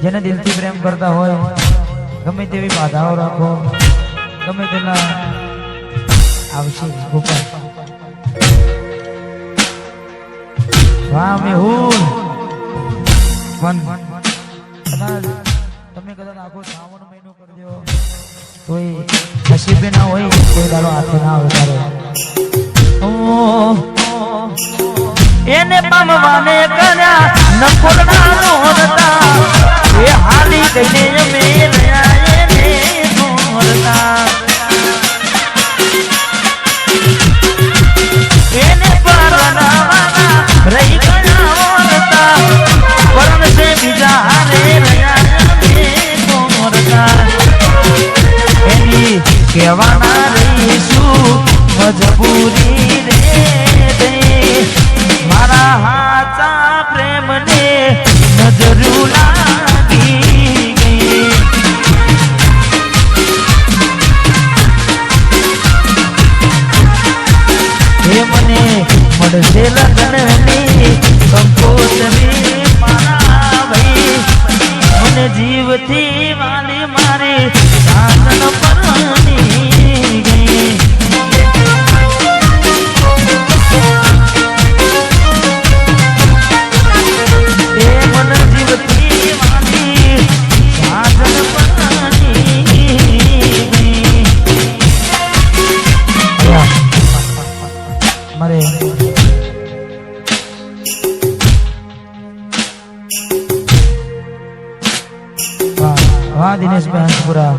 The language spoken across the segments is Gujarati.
જેને દિલથી પ્રેમ કરતા હોય ગમે તેવી બાધાઓ રાખો ગમે તેના આવશે ગોપાલ વાહ મેહુલ પણ તમે કદાચ આખો શ્રાવણ મહિનો કરજો તોય નસીબે ના હોય કોઈ દાડો હાથે ના આવે તારે એને પામવાને કર્યા નખોડના નોરતા એ હાલી કઈને અમે રહ્યા એને નોરતા એને પરણાવાના રહી ગયા નોરતા પરમ સે બીજા હારે રહ્યા અમે નોરતા એની કહેવાના રહીશું મજબૂરી રે મારા હાચા પ્રેમને નજરું લાગી ગઈ હે મને મળશે લગ્નની કંકોત રે મારા ભાઈ મને જીવથી વાલી મારી સાધન પરણી ગઈ વાહ દિનેશભાઈ હંસપુરા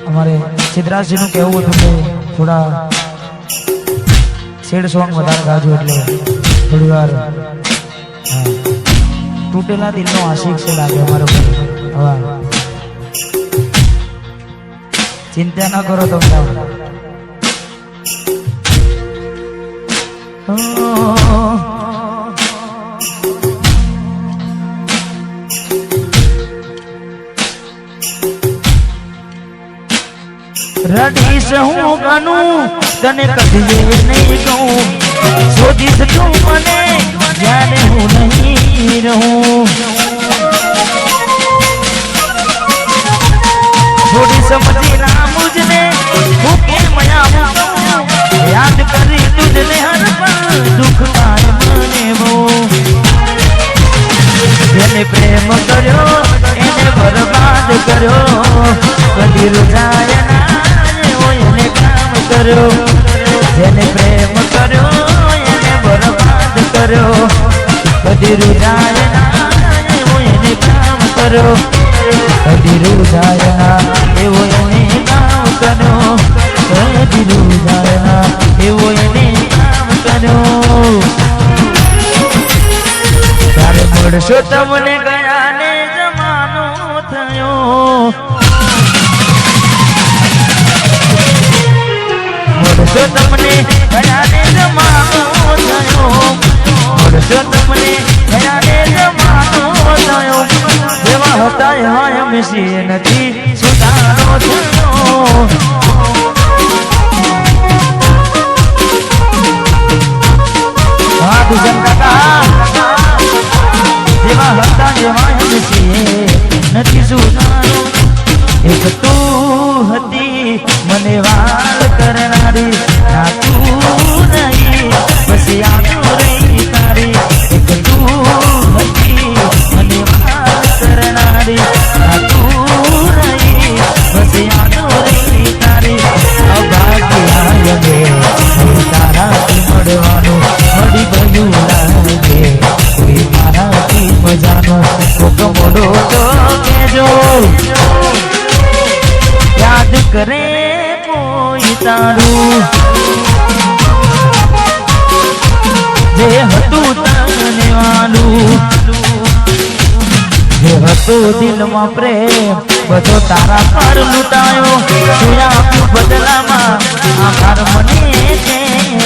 અમારે સિદ્ધરાજજી નું કહેવું હતું કે થોડા સેડ સોંગ વધારે ગાજો એટલે થોડી વાર તૂટેલા દિલનો આશિક છે લાગે અમારો હવા ચિંતા ના કરો તમે રડીશ હું ગનું તને કદી નહીં કહું શોધીશ તું મને જ્યારે હું નહીં રહું થોડી સમજી ના મુજને હું કેમ આવું યાદ કરી તુજને હર પલ દુઃખ થાય મને બહુ જેને પ્રેમ કર્યો એને બરબાદ કર્યો કદી રૂજાય ના એને કામ કર્યો જેને પ્રેમ કર્યો એને બરબાદ કર્યો કદી રૂજાય ના એવો એને કામ કર્યો કદી રૂજાય ના એવો એને કામ કર્યો કદી રૂજાય ના એવો એને કામ કર્યો ત્યારે મળશો તમને ગયા ને જમાનો થયો મળશો તમને ગયા ને જમાનો થયો મળશો તમને ગયા ને જમાનો થયો જેવા હતા એવા એમ છીએ નથી સુધારો થયો હા દુજન કાકા જેવા હતા એવા એમ છીએ નથી સુધારો એક તું હતી મને વાલ કરનારી ના તું નહીં બસ યાદો રહી તારી એક તું હતી મને વાલ કરનારી ના તું નહીં બસ યાદો રહી તારી અભાગ્યા મે તારાથી મળવાનું મળી ગયું લાગે કોઈ મારાથી મજાનો કોક મોડો તો કેજો યાદ કરે કોઈ તારું જે હતું તને વાલું જે હતું દિલમાં પ્રેમ બધો તારા પર લૂંટાયો તું આપ્યું બદલામાં આભાર મને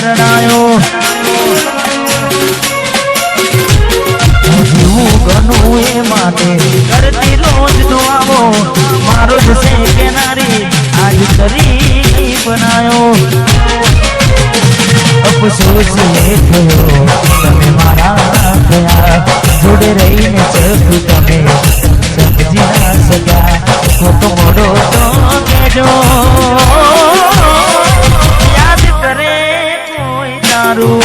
રડાયો જીવું ગનું એ માટે કરતી રોજ દુઆઓ મારો જ છે કેનારી આજ કરી બનાયો અફસોસ એ થયો તમે મારા થયા જોડે રહીને ચકુ તમે સમજી ના શક્યા ખોટો મોડો તો કેજો યાદ કરે કોઈ તારું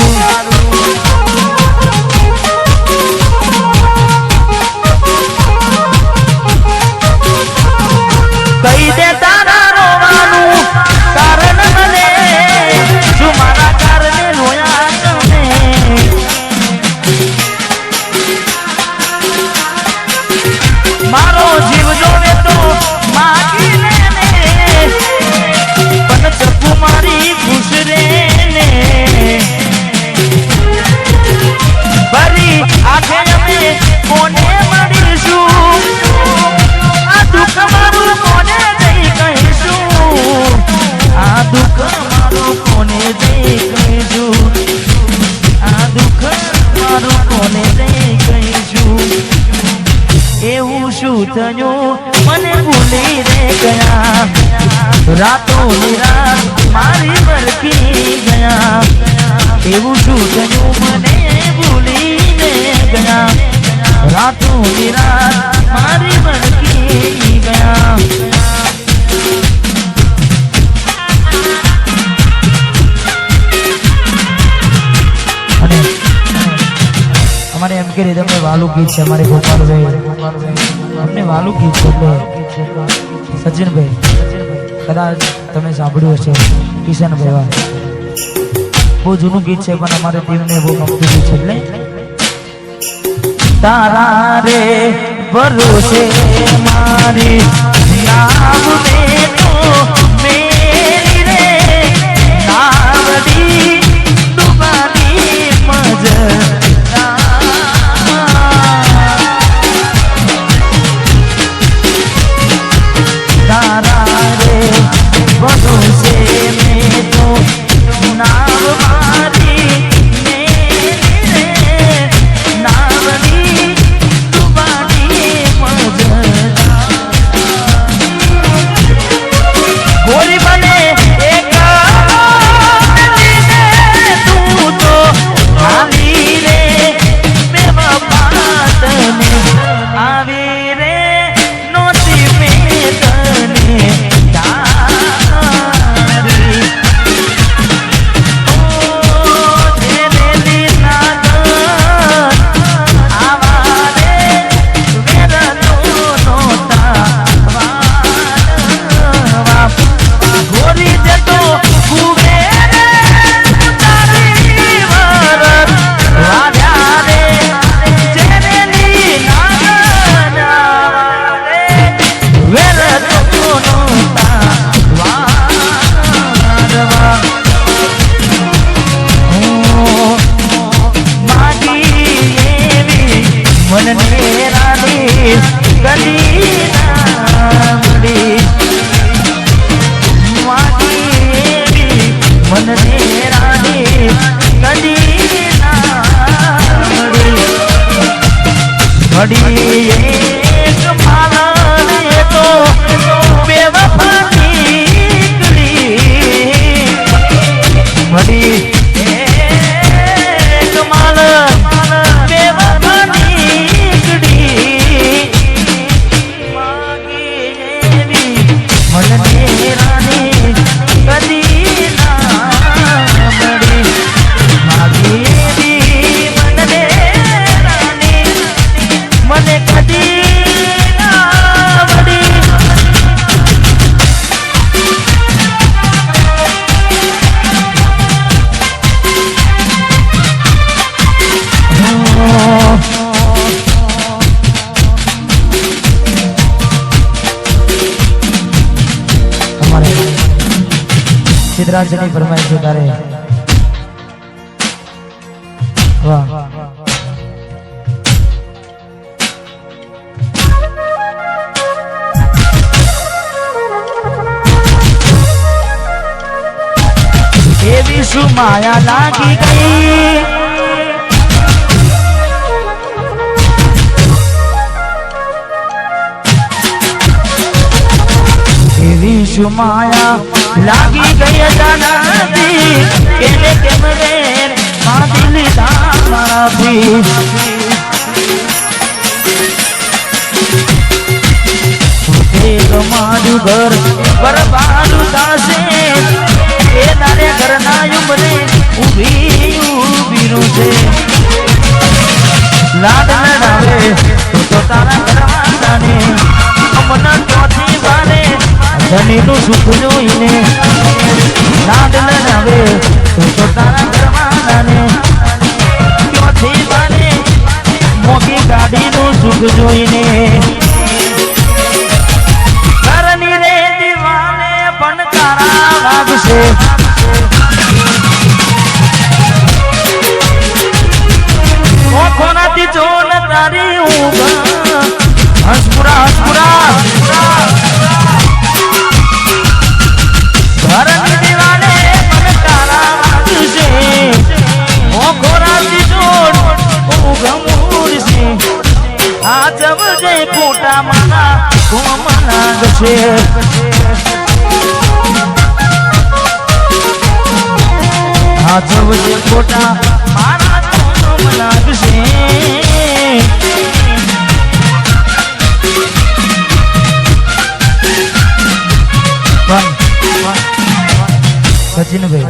કહી દે તારા રોવાનું કારણ મને શું મારા કારણે રોયા તમે મારો જીવ જોવે તો માગી લે ને પણ ચકુ મારી ખુશ રે ને ફરી આખે અમે કોને મળીશું આ દુઃખ મારું કોને જઈ કહીશું આ દુઃખ મારું કોને જઈ કહીશું આ દુઃખ મારું કોને જઈ કહીશું એવું શું થયું મને ભૂલી રે ગયા રાતો નિરાત મારી વરકી ગયા એવું શું થયું મને ભૂલીને ગયા રાતો નિરાત મારી વરકી ગયા અને અમારે એમ કે રીતે અમે વાલું ગીત છે અમારે ગોપાલભાઈ અમને વાલું ગીત છે એટલે સચિનભાઈ કદાચ તમે સાંભળ્યું હશે કિશનભાઈ બહુ જૂનું ગીત છે પણ અમારે ટીમને બહુ ગમતું ગીત છે એટલે તારા રે ભરોસે મારી નામ મેં તો મેરી રે નાવડી ડૂબાની મજર ભરોસે મેં તો નાવ મારી મેરી રે નાવડી ડૂબાની મજરા ગોરી બને એક તું તો આવી રે બેવફા તને આવી રે નોતી મેં તને સિદ્ધરાજની ફરમાઈશ છે તારે વાહ એવી શું માયા લાગી ગઈ એવી શું માયા લાગી ગઈ જાનાથી કેને કેમ રે માં દિલ દામાથી મારું ઘર બરબાદ થશે એ તારે ઘરના ઉંબરે ઊભી છે લાડ લડાવે તો તારા ઘરવાળાને અમન ચોથી બારે ધણીનું સુખ જોઈને લાડ લડાવે તો તારા ઘરવાળાને ચોથી બારે મોટી ગાડીનું સુખ જોઈને ઘરની રે દીવાને પણ તારા વાગશે ઓખોનાથી જોન તારી ઊંઘ હસપુરા ઘરની દીવાને પણ તારા વાગશે ઓખોનાથી જોન ઊંઘ મૂરશે આ જવજે ફોટા માના કોમના ગશે આ જવજે ફોટા મારા કોમના ગશે સચિનભાઈ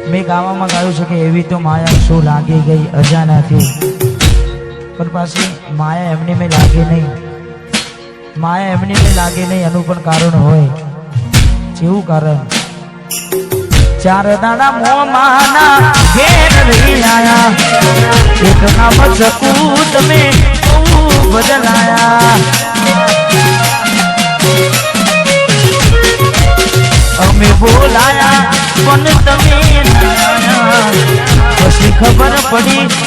મેં ગાવામાં ગાયું છે કે એવી તો માયા શું લાગી ગઈ અજાણાથી પણ પાછી માયા એમની મેં લાગે નહીં માયા એમની મેં લાગે નહીં એનું પણ કારણ હોય જેવું કારણ ચાર દાડા મોમાના ઘેર રહી આયા એક નામ શકું તમે બદલાયા અમે બોલાયા પણ તમે પછી ખબર પડી